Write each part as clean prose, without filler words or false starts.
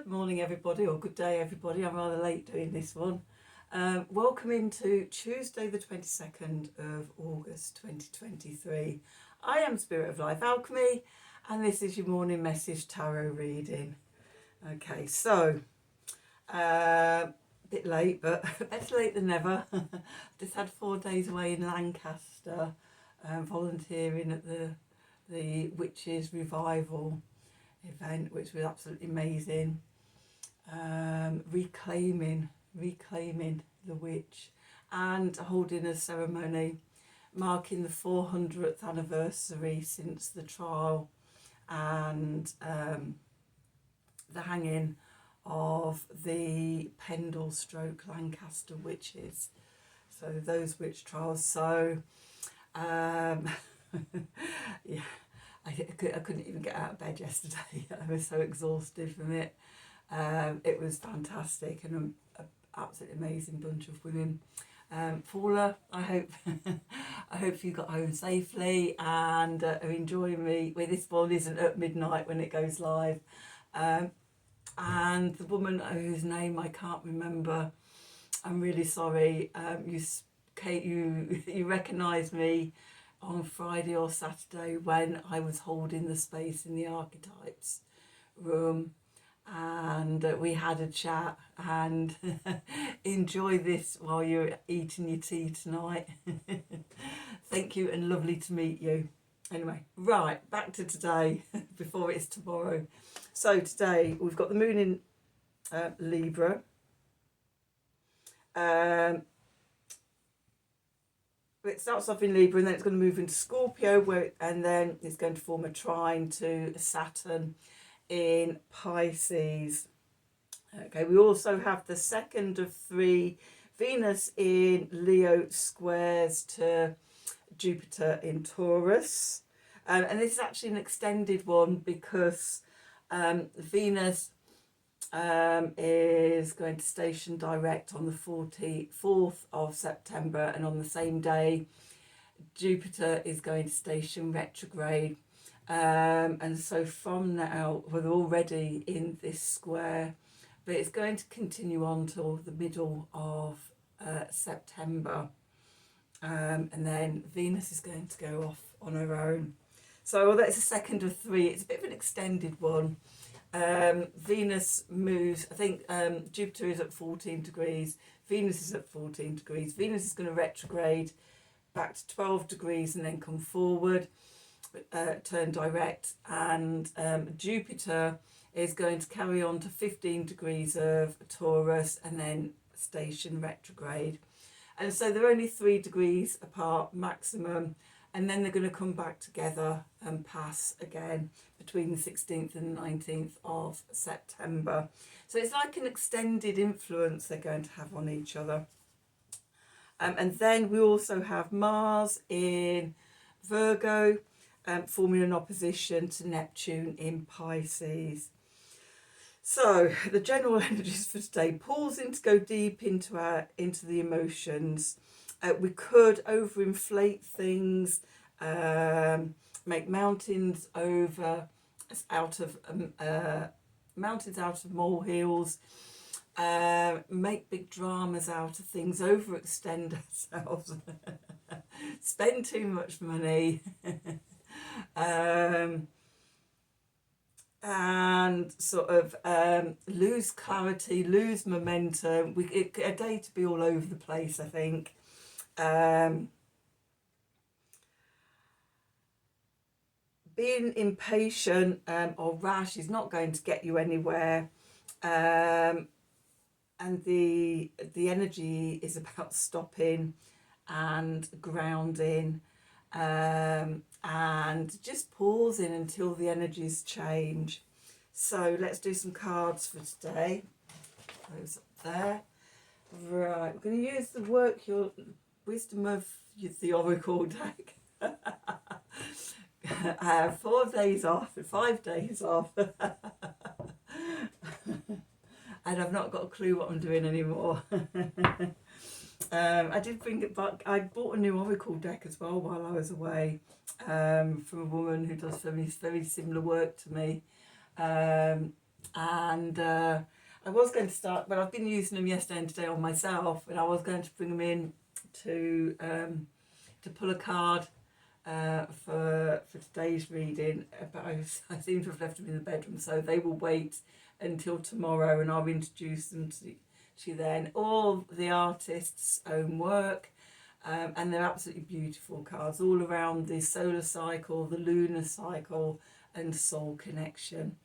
Good morning everybody, or good day everybody. I'm rather late doing this one. Welcome into Tuesday the 22nd of August 2023. I am Spirit of Life Alchemy and this is your morning message tarot reading. Okay, so a bit late, but better late than never. Just had 4 days away in Lancaster, volunteering at the Witches Revival event, which was absolutely amazing. Reclaiming the witch, and holding a ceremony marking the 400th anniversary since the trial and the hanging of the Pendle stroke Lancaster witches. So those witch trials. So yeah, I couldn't even get out of bed yesterday. I was so exhausted from it. It was fantastic and an absolutely amazing bunch of women. Paula, I hope I hope you got home safely and are enjoying me. Well, this one isn't at midnight when it goes live. And the woman whose name I can't remember, I'm really sorry. You recognised me on Friday or Saturday when I was holding the space in the archetypes room, and we had a chat, and enjoy this while you're eating your tea tonight. Thank you and lovely to meet you. Anyway, right, back to today before it's tomorrow. So today we've got the moon in Libra. It starts off in Libra and then it's going to move into Scorpio, and then it's going to form a trine to Saturn in Pisces. Okay, we also have the second of 3 Venus in Leo squares to Jupiter in Taurus. And this is actually an extended one because Venus is going to station direct on the 4th of September, and on the same day Jupiter is going to station retrograde, and so from now we're already in this square, but it's going to continue on till the middle of September, and then Venus is going to go off on her own. So that's a second of 3. It's a bit of an extended one. Venus moves, I think Jupiter is at 14 degrees, Venus is at 14 degrees. Venus is going to retrograde back to 12 degrees and then come forward, turn direct, and Jupiter is going to carry on to 15 degrees of Taurus and then station retrograde. And so they're only 3 degrees apart maximum, and then they're going to come back together and pass again between the 16th and 19th of September. So it's like an extended influence they're going to have on each other. And then we also have Mars in Virgo, forming an opposition to Neptune in Pisces. So the general energies for today: pausing to go deep into the emotions. We could overinflate things, make mountains out of molehills, make big dramas out of things, overextend ourselves, spend too much money, and sort of lose clarity, lose momentum. A day to be all over the place, I think. Being impatient or rash is not going to get you anywhere, and the energy is about stopping and grounding, and just pausing until the energies change. So let's do some cards for today. Those up there. Right, we're going to use the Work Your Wisdom of the Oracle deck. I have 4 days off, 5 days off, and I've not got a clue what I'm doing anymore. I did bring it back. I bought a new Oracle deck as well while I was away, from a woman who does very, very similar work to me. and I was going to start, but I've been using them yesterday and today on myself, and I was going to bring them in to pull a card for today's reading, but I seem to have left them in the bedroom, so they will wait until tomorrow, and I'll introduce them to you then. All the artist's own work, and they're absolutely beautiful cards, all around the solar cycle, the lunar cycle, and soul connection.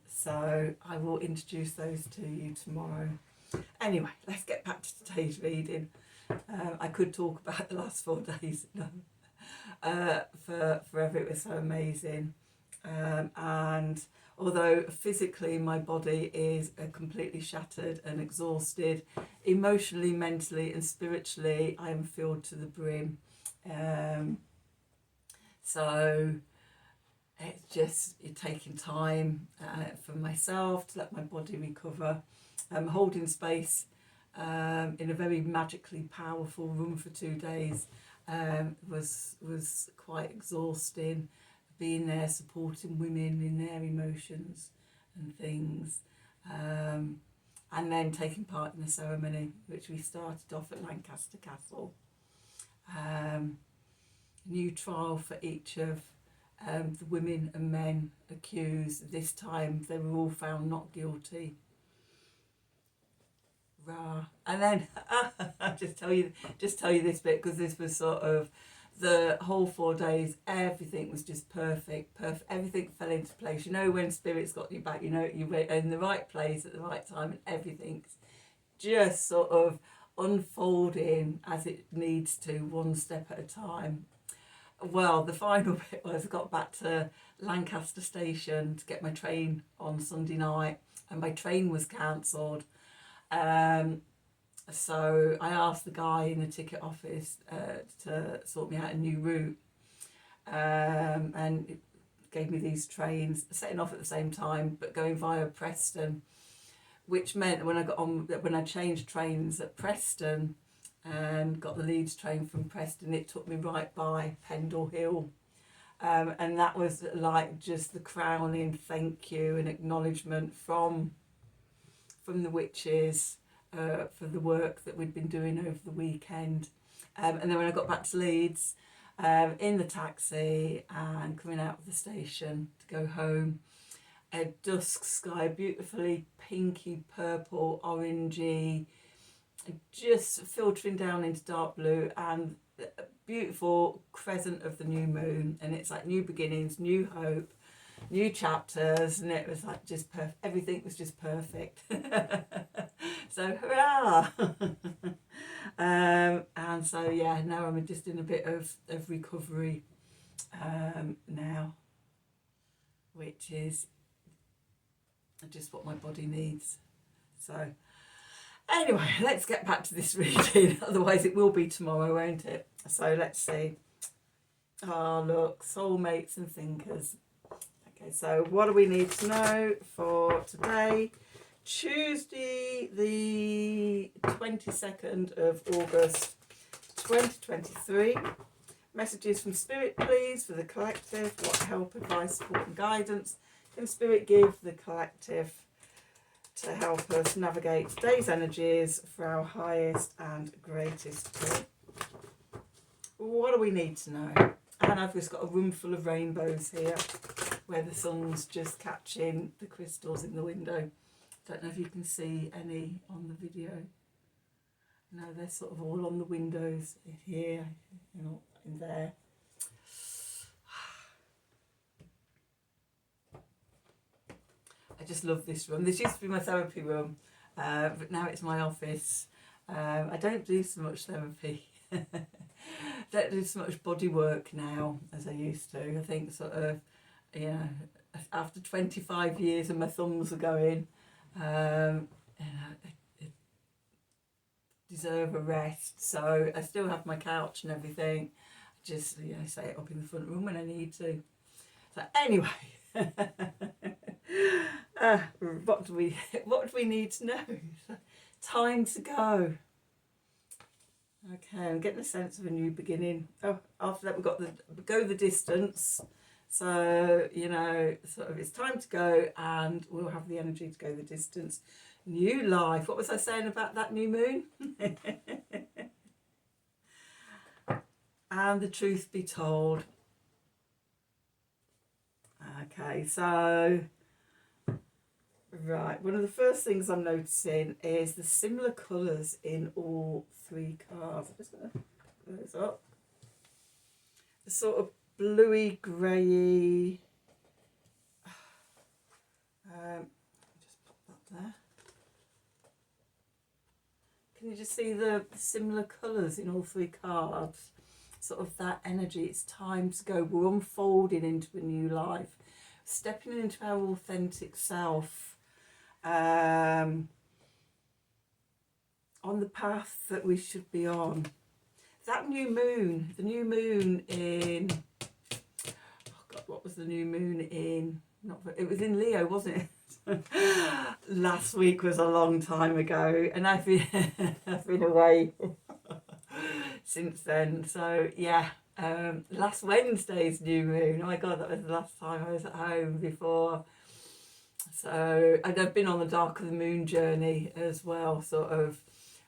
So I will introduce those to you tomorrow. Anyway, let's get back to today's reading. I could talk about the last 4 days, forever. It was so amazing. And although physically my body is completely shattered and exhausted, emotionally, mentally and spiritually I am filled to the brim. So it's just taking time for myself to let my body recover. Holding space in a very magically powerful room for 2 days was quite exhausting. Being there, supporting women in their emotions and things, and then taking part in the ceremony, which we started off at Lancaster Castle. New trial for each of the women and men accused. This time they were all found not guilty. Rah. And then I'll just tell you this bit, because this was sort of the whole 4 days. Everything was just perfect. Everything fell into place. You know, when spirit's got you back, you know you're in the right place at the right time, and everything's just sort of unfolding as it needs to, one step at a time. Well, the final bit was I got back to Lancaster Station to get my train on Sunday night, and my train was cancelled. So I asked the guy in the ticket office to sort me out a new route, and it gave me these trains setting off at the same time but going via Preston, which meant when I changed trains at Preston and got the Leeds train from Preston, it took me right by Pendle Hill, and that was like just the crowning thank you and acknowledgement from the witches for the work that we'd been doing over the weekend. And then when I got back to Leeds, in the taxi and coming out of the station to go home, a dusk sky, beautifully pinky, purple, orangey, just filtering down into dark blue, and a beautiful crescent of the new moon, and it's like new beginnings, new hope, new chapters, and it was like just perfect. Everything was just perfect. So hurrah! And so yeah, now I'm just in a bit of recovery now, which is just what my body needs. So anyway, let's get back to this reading, otherwise it will be tomorrow, won't it? So let's see. Oh look, soulmates and thinkers. Okay, so what do we need to know for today? Tuesday, the 22nd of August 2023. Messages from Spirit, please, for the collective. What help, advice, support and guidance can Spirit give the collective to help us navigate today's energies for our highest and greatest good? What do we need to know? And I've just got a room full of rainbows here, where the sun's just catching the crystals in the window. Don't know if you can see any on the video. No, they're sort of all on the windows here, you know, in there. I just love this room. This used to be my therapy room, but now it's my office. I don't do so much therapy. Don't do so much body work now as I used to. I think sort of, you know, after 25 years and my thumbs are going, you know, I deserve a rest. So I still have my couch and everything. I just, you know, set it up in the front room when I need to. So anyway, what do we need to know? Time to go. Okay, I'm getting a sense of a new beginning. Oh, after that we've got the go the distance. So, you know, sort of it's time to go, and we'll have the energy to go the distance. New life. What was I saying about that new moon? And the truth be told. Okay, so, right, one of the first things I'm noticing is the similar colours in all three cards. I'm just going to put those up. The sort of bluey, greyy. Just pop that there. Can you just see the similar colours in all three cards? Sort of that energy. It's time to go. We're unfolding into a new life, stepping into our authentic self, on the path that we should be on. That new moon, the new moon in, oh God, what was the new moon in? It was in Leo, wasn't it? Last week was a long time ago, and I've been away since then. So yeah, last Wednesday's new moon. Oh my God, that was the last time I was at home before. So, and I've been on the dark of the moon journey as well, sort of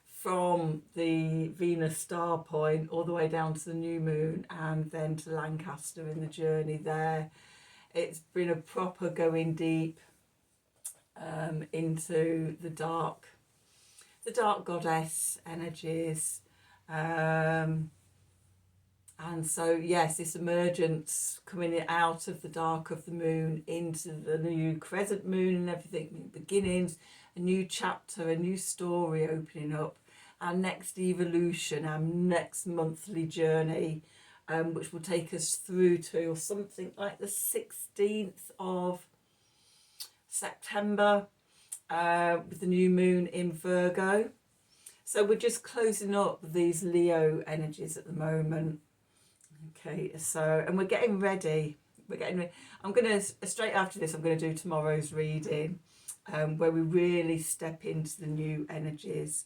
from the Venus star point all the way down to the new moon, and then to Lancaster in the journey there. It's been a proper going deep into the dark goddess energies. And so, yes, this emergence coming out of the dark of the moon into the new crescent moon and everything, new beginnings, a new chapter, a new story opening up, our next evolution, our next monthly journey, which will take us through to something like the 16th of September, with the new moon in Virgo. So we're just closing up these Leo energies at the moment. Okay, so, and we're getting ready. I'm going to, straight after this, I'm going to do tomorrow's reading, where we really step into the new energies.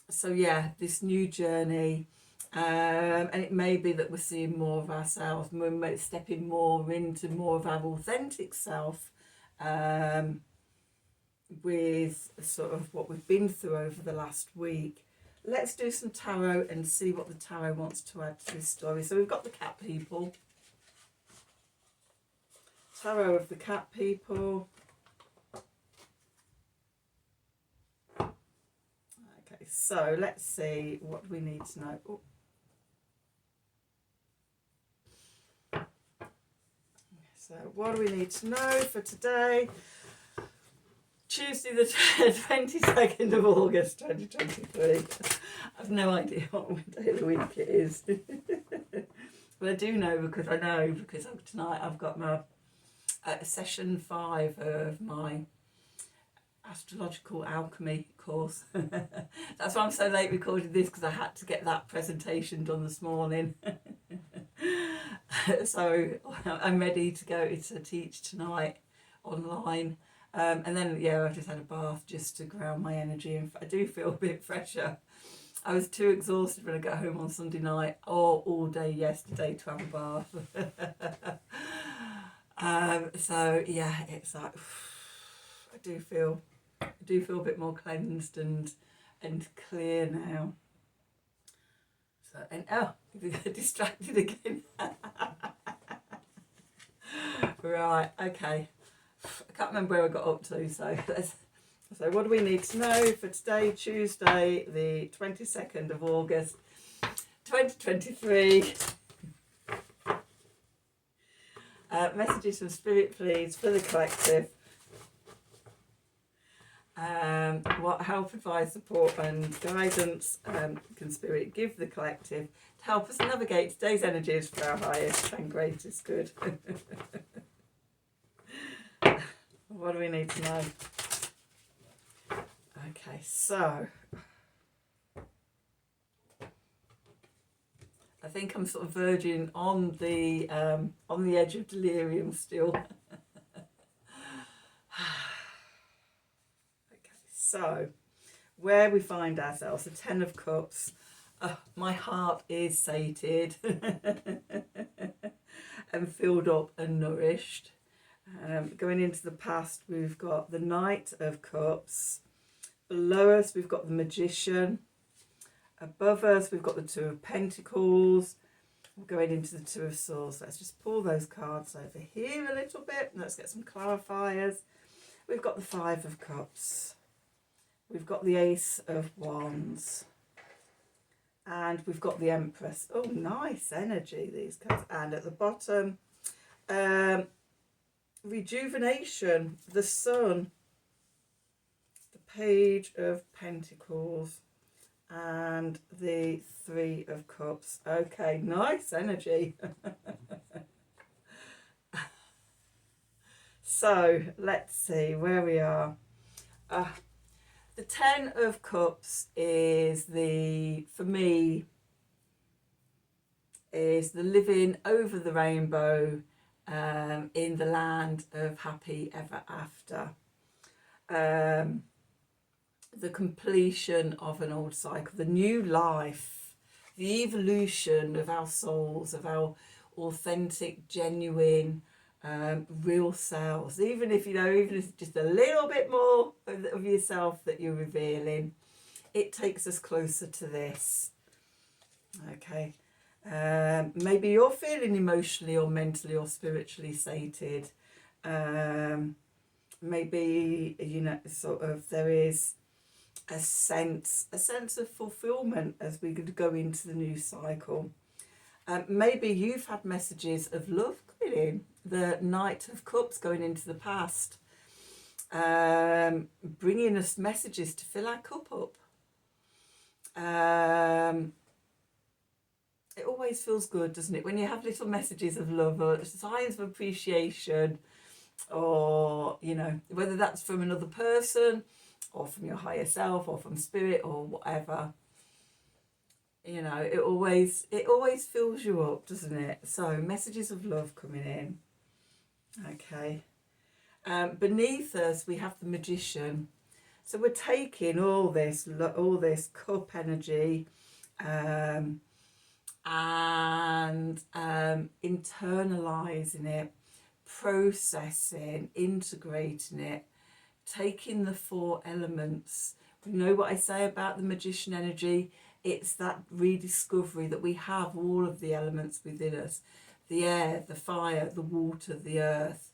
So yeah, this new journey, and it may be that we're seeing more of ourselves, we're stepping more into more of our authentic self, with sort of what we've been through over the last week. Let's do some tarot and see what the tarot wants to add to this story. So we've got the cat people. Tarot of the cat people. Okay, so let's see what we need to know. Ooh. So what do we need to know for today? Tuesday the 22nd of August 2023. I have no idea what day of the week it is. But I do know because tonight I've got my session 5 of my astrological alchemy course. That's why I'm so late recording this, because I had to get that presentation done this morning. So I'm ready to go to teach tonight online. And then, yeah, I've just had a bath just to ground my energy, and I do feel a bit fresher. I was too exhausted when I got home on Sunday night, or all day yesterday, to have a bath. So yeah, it's like I do feel a bit more cleansed and clear now. So, and distracted again. Right, okay. I can't remember where I got up to, so what do we need to know for today, Tuesday, the 22nd of August, 2023? Messages from Spirit, please, for the collective. What help, advice, support and guidance can Spirit give the collective to help us navigate today's energies for our highest and greatest good? What do we need to know? Okay, so I think I'm sort of verging on the edge of delirium still. Okay, so where we find ourselves, the 10 of Cups, My heart is sated and filled up and nourished. Going into the past, we've got the Knight of Cups. Below us, we've got the Magician. Above us, we've got the Two of Pentacles. We're going into the Two of Swords. Let's just pull those cards over here a little bit. Let's get some clarifiers. We've got the Five of Cups. We've got the Ace of Wands. And we've got the Empress. Oh, nice energy, these cards. And at the bottom, rejuvenation, the Sun, the Page of Pentacles, and the Three of Cups. Okay, nice energy. So let's see where we are. The Ten of Cups is for me, is the living over the rainbow in the land of happy ever after. The completion of an old cycle, the new life, the evolution of our souls, of our authentic, genuine, real selves. Even if even if it's just a little bit more of yourself that you're revealing, it takes us closer to this. Okay. Maybe you're feeling emotionally or mentally or spiritually sated. Maybe sort of there is a sense of fulfillment as we go into the new cycle. Maybe you've had messages of love coming in. The Knight of Cups going into the past, bringing us messages to fill our cup up. It always feels good, doesn't it, when you have little messages of love or signs of appreciation, or whether that's from another person or from your higher self or from spirit or whatever. It always fills you up, doesn't it? So messages of love coming in. Okay. Beneath us we have the Magician. So we're taking all this cup energy and internalizing it, processing, integrating it, taking the four elements. You know what I say about the Magician energy? It's that rediscovery that we have all of the elements within us. The air, the fire, the water, the earth,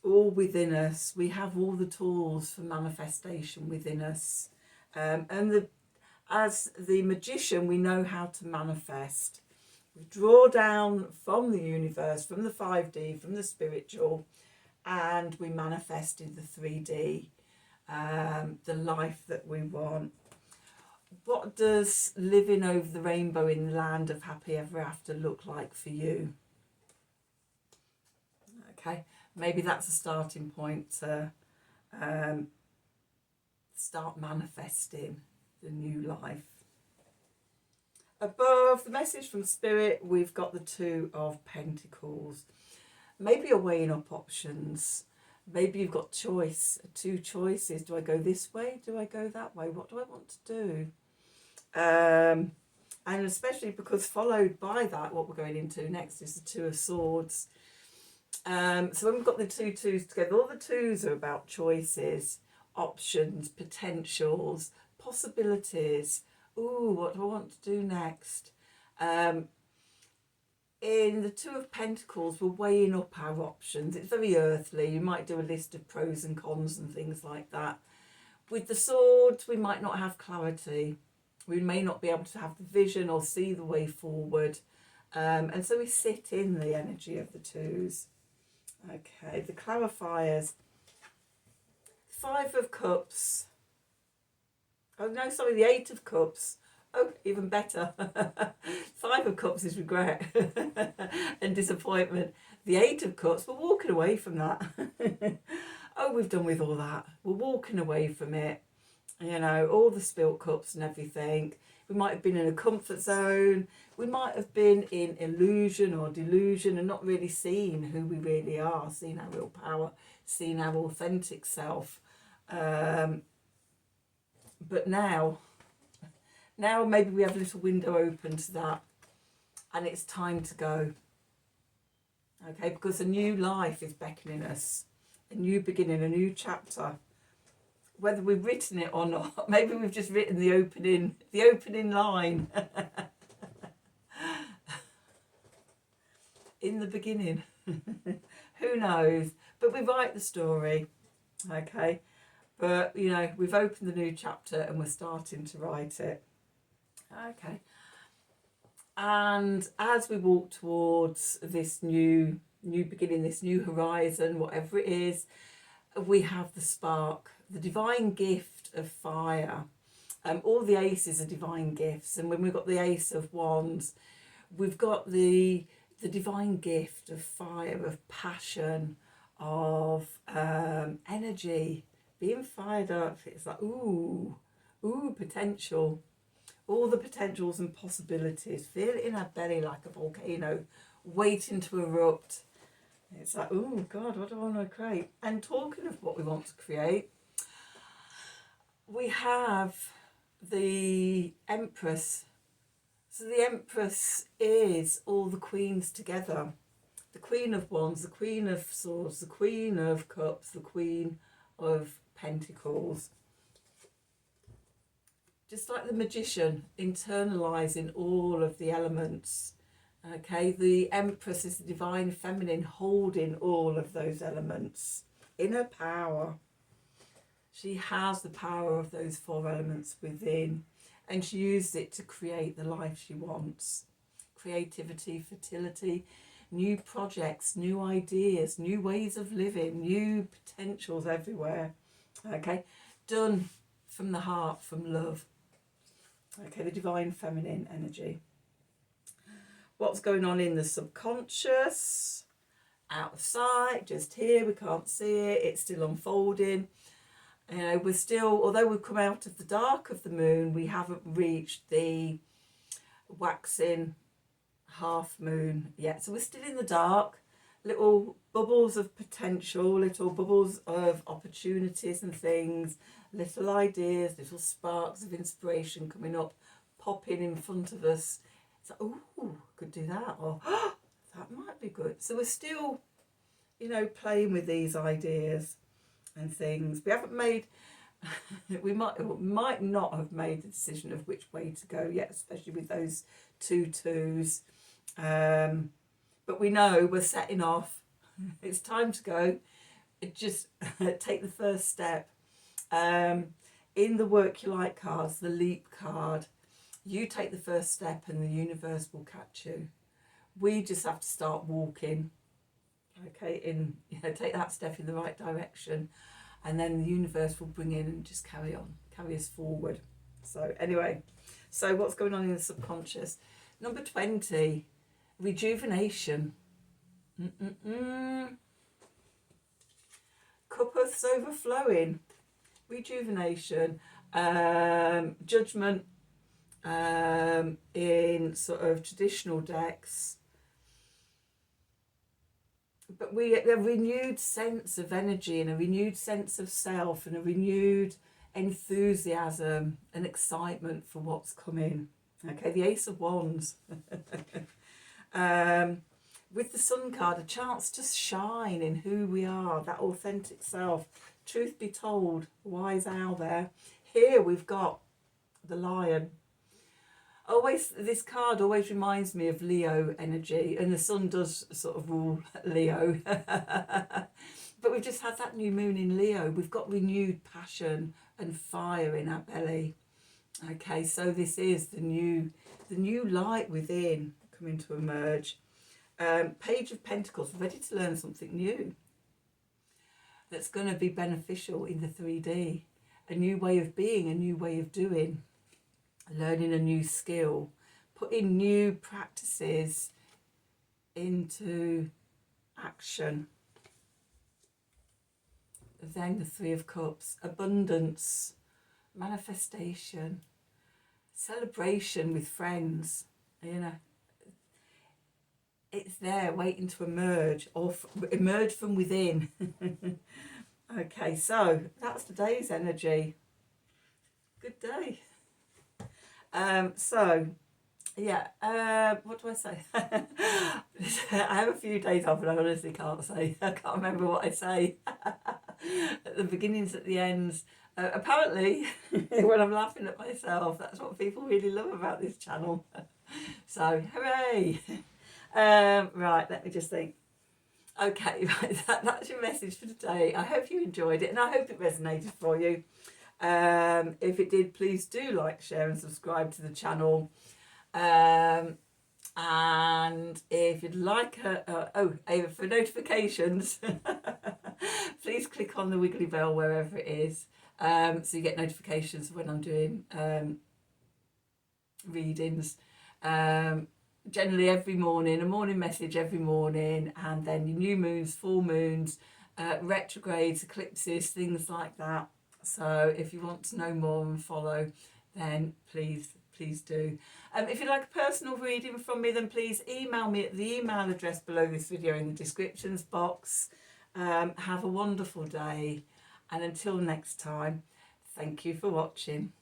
all within us. We have all the tools for manifestation within us. As the Magician, we know how to manifest. We draw down from the universe, from the 5D, from the spiritual, and we manifest in the 3D, the life that we want. What does living over the rainbow in the land of happy ever after look like for you? Okay, maybe that's a starting point to start manifesting the new life. Above the message from Spirit, we've got the Two of Pentacles. Maybe you're weighing up options. Maybe you've got two choices. Do I go this way? Do I go that way? What do I want to do? And especially because followed by that, what we're going into next is the Two of Swords. So when we've got the two twos together, all the twos are about choices, options, potentials, possibilities. Ooh, what do I want to do next? In the Two of Pentacles, we're weighing up our options. It's very earthly. You might do a list of pros and cons and things like that. With the Swords, we might not have clarity. We may not be able to have the vision or see the way forward. And so we sit in the energy of the twos. Okay, the clarifiers. Five of Cups. Oh, no, sorry, the Eight of Cups. Oh, even better. Five of Cups is regret and disappointment. The Eight of Cups, we're walking away from that. Oh, we've done with all that. We're walking away from it. All the spilt cups and everything. We might have been in a comfort zone. We might have been in illusion or delusion and not really seen who we really are, seen our real power, seen our authentic self. But now Now maybe we have a little window open to that, and it's time to go. Okay, because a new life is beckoning us, a new beginning, a new chapter. Whether we've written it or not, maybe we've just written the opening line. In the beginning. Who knows? But we write the story. Okay. But, you know, we've opened the new chapter and we're starting to write it. Okay. And as we walk towards this new beginning, this new horizon, whatever it is, we have the spark, the divine gift of fire. All the aces are divine gifts. And when we've got the Ace of Wands, we've got the divine gift of fire, of passion, of energy, being fired up. It's like, ooh, potential. All the potentials and possibilities. Feel it in our belly like a volcano waiting to erupt. It's like, oh God, what do I want to create? And talking of what we want to create, we have the Empress. So the Empress is all the queens together. The Queen of Wands, the Queen of Swords, the Queen of Cups, the Queen of Pentacles. Just like the magician, internalizing all of the elements. Okay, the Empress is the divine feminine holding all of those elements in her power. She has the power of those 4 elements within, and she uses it to create the life she wants. Creativity, fertility, new projects, new ideas, new ways of living, new potentials everywhere. Okay, done from the heart, from love. Okay, the divine feminine energy. What's going on in the subconscious? Out of sight, just here, we can't see it, it's still unfolding. You know, we're still, although we've come out of the dark of the moon, we haven't reached the waxing half moon yet. So we're still in the dark, little bubbles of potential, little bubbles of opportunities and things, little ideas, little sparks of inspiration coming up, popping in front of us. It's like, oh, could do that, or oh, that might be good. So we're still, you know, playing with these ideas and things. We haven't made, we might not have made the decision of which way to go yet, especially with those 2 twos. But we know we're setting off. It's time to go. Just take the first step. In the Work Your Light cards, the Leap card, you take the first step and the universe will catch you. We just have to start walking. Okay, take that step in the right direction, and then the universe will bring in and just carry us forward. So anyway, so what's going on in the subconscious? Number 20, rejuvenation. Cuppers overflowing, rejuvenation, judgment in sort of traditional decks. But we have a renewed sense of energy and a renewed sense of self and a renewed enthusiasm and excitement for what's coming. Okay, the Ace of Wands. With the Sun card, a chance to shine in who we are, that authentic self. Truth be told, wise owl there. Here we've got the Lion. Always, this card always reminds me of Leo energy, and the Sun does sort of rule Leo. But we've just had that new moon in Leo. We've got renewed passion and fire in our belly. Okay, so this is the new light within coming to emerge. Page of Pentacles, ready to learn something new that's going to be beneficial in the 3D. A new way of being, a new way of doing. Learning a new skill, putting new practices into action. Then the 3 of Cups, abundance, manifestation, celebration with friends. You know, it's there waiting to emerge, or emerge from within. Okay, so that's today's energy. Good day. So yeah, what do I say? I have a few days off and I honestly can't say. I can't remember what I say at the beginnings, at the ends. Apparently, when I'm laughing at myself, that's what people really love about this channel. So, hooray! Right, let me just think. Okay, right, that's your message for today. I hope you enjoyed it and I hope it resonated for you. If it did, please do like, share and subscribe to the channel. And if you'd like for notifications, please click on the wiggly bell wherever it is, so you get notifications when I'm doing readings. Generally every morning, a morning message every morning, and then your new moons, full moons, retrogrades, eclipses, things like that. So if you want to know more and follow, then please do. If you'd like a personal reading from me, then please email me at the email address below this video in the descriptions box. Have a wonderful day, and until next time, thank you for watching.